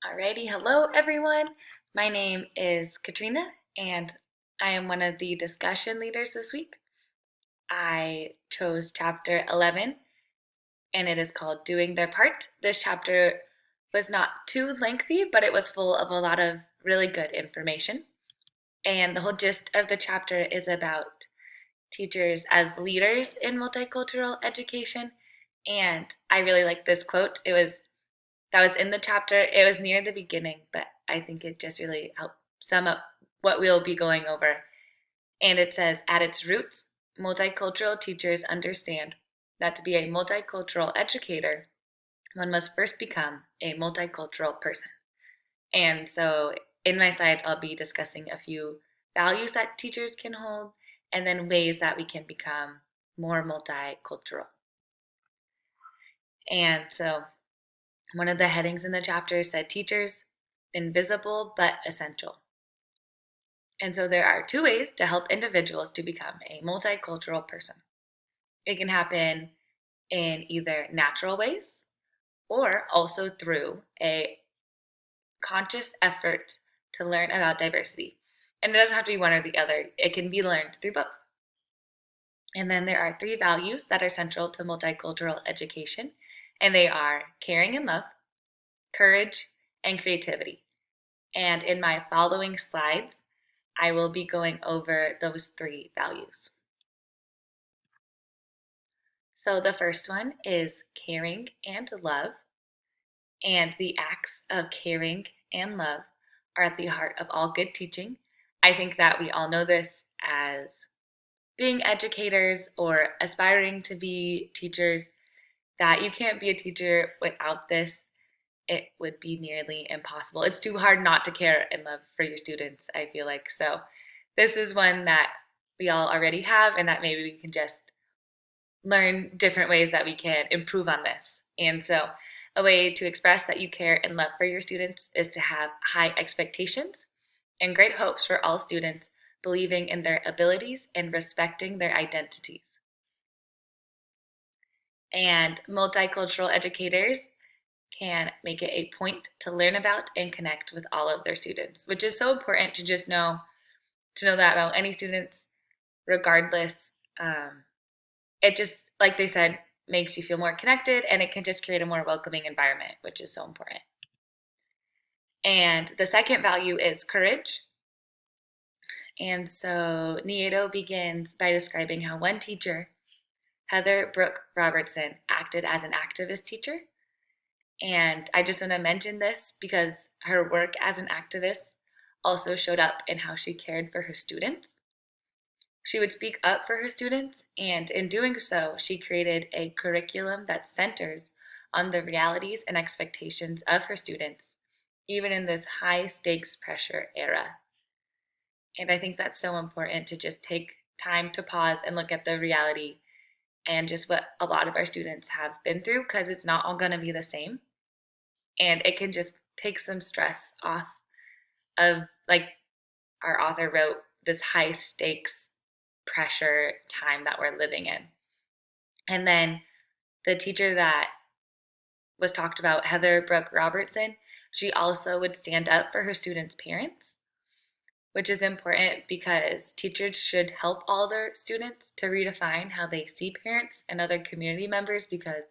Alrighty, hello everyone. My name is Katrina and I am one of the discussion leaders this week. I chose chapter 11 and it is called Doing Their Part. This chapter was not too lengthy, but it was full of a lot of really good information. And the whole gist of the chapter is about teachers as leaders in multicultural education. And I really like this quote. That was in the chapter. It was near the beginning, but I think it just really helped sum up what we'll be going over. And it says, at its roots, multicultural teachers understand that to be a multicultural educator, one must first become a multicultural person. And so in my slides, I'll be discussing a few values that teachers can hold and then ways that we can become more multicultural. And so one of the headings in the chapter said teachers, invisible but essential. And so there are two ways to help individuals to become a multicultural person. It can happen in either natural ways or also through a conscious effort to learn about diversity. And it doesn't have to be one or the other, it can be learned through both. And then there are three values that are central to multicultural education, and they are caring and love, courage, and creativity. And in my following slides, I will be going over those three values. So the first one is caring and love. And the acts of caring and love are at the heart of all good teaching. I think that we all know this as being educators or aspiring to be teachers, that you can't be a teacher without this. It would be nearly impossible. It's too hard not to care and love for your students, I feel like. So this is one that we all already have, and that maybe we can just learn different ways that we can improve on this. And so a way to express that you care and love for your students is to have high expectations and great hopes for all students, believing in their abilities and respecting their identities. And multicultural educators can make it a point to learn about and connect with all of their students, which is so important to just know that about any students, regardless. It just, like they said, makes you feel more connected, and it can just create a more welcoming environment, which is so important. And the second value is courage. And so Nieto begins by describing how one teacher, Heather Brooke Robertson, acted as an activist teacher. And I just want to mention this because her work as an activist also showed up in how she cared for her students. She would speak up for her students, and in doing so, she created a curriculum that centers on the realities and expectations of her students, even in this high stakes pressure era. And I think that's so important to just take time to pause and look at the reality and just what a lot of our students have been through, because it's not all going to be the same. And it can just take some stress off of, like our author wrote, this high stakes pressure time that we're living in. And then the teacher that was talked about, Heather Brooke Robertson, she also would stand up for her students' parents, which is important because teachers should help all their students to redefine how they see parents and other community members, because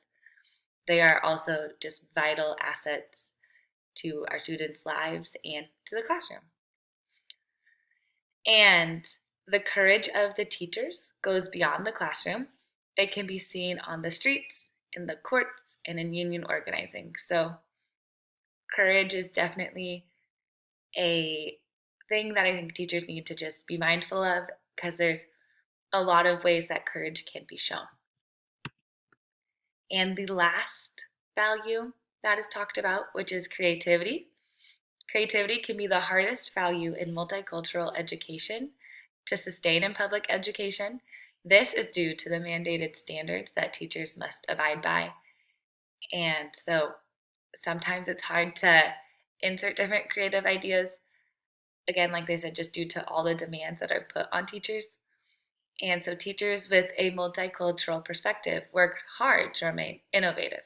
they are also just vital assets to our students' lives and to the classroom. And the courage of the teachers goes beyond the classroom. It can be seen on the streets, in the courts, and in union organizing. So courage is definitely a thing that I think teachers need to just be mindful of, because there's a lot of ways that courage can be shown. And the last value that is talked about, which is creativity. Creativity can be the hardest value in multicultural education to sustain in public education. This is due to the mandated standards that teachers must abide by. And so sometimes it's hard to insert different creative ideas. Again, like they said, just due to all the demands that are put on teachers. And so teachers with a multicultural perspective work hard to remain innovative.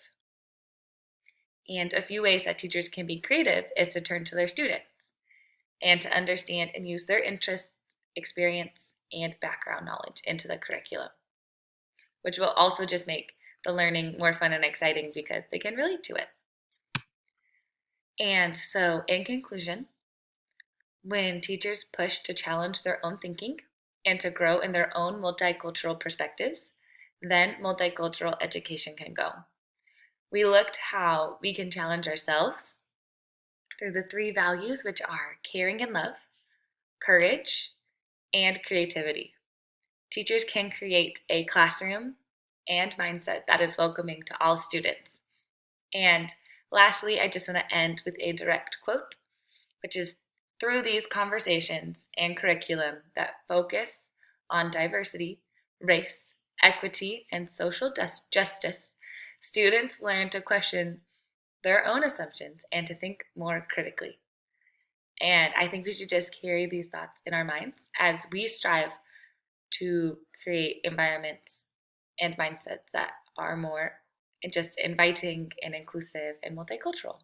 And a few ways that teachers can be creative is to turn to their students and to understand and use their interests, experience, and background knowledge into the curriculum, which will also just make the learning more fun and exciting because they can relate to it. And so, in conclusion, when teachers push to challenge their own thinking and to grow in their own multicultural perspectives, then multicultural education can go. We looked how we can challenge ourselves through the three values, which are caring and love, courage, and creativity. Teachers can create a classroom and mindset that is welcoming to all students. And lastly, I just want to end with a direct quote, which is through these conversations and curriculum that focus on diversity, race, equity, and social justice, students learn to question their own assumptions and to think more critically. And I think we should just carry these thoughts in our minds as we strive to create environments and mindsets that are more just inviting and inclusive and multicultural.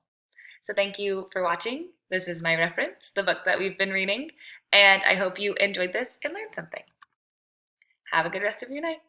So thank you for watching. This is my reference, the book that we've been reading, and I hope you enjoyed this and learned something. Have a good rest of your night.